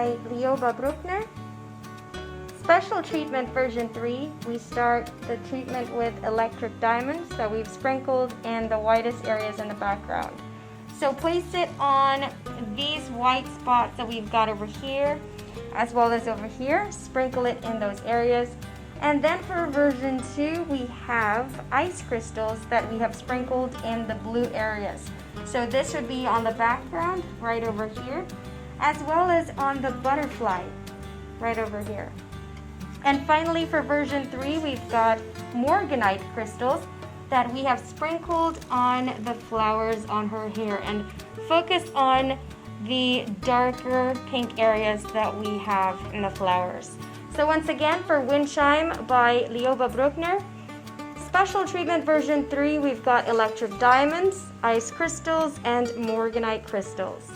by Lioba Brückner. Special treatment version 3, we start the treatment with electric diamonds that we've sprinkled in the whitest areas in the background. So place it on these white spots that we've got over here as well as over here. Sprinkle it in those areas. And then for version 2, we have ice crystals that we have sprinkled in the blue areas. So this would be on the background right over here, as well as on the butterfly right over here. And finally for version 3, we've got morganite crystals that we have sprinkled on the flowers on her hair, and focus on the darker pink areas that we have in the flowers. So once again, for Wind Chime by Lioba Brückner, special treatment version 3, we've got electric diamonds, ice crystals, and morganite crystals.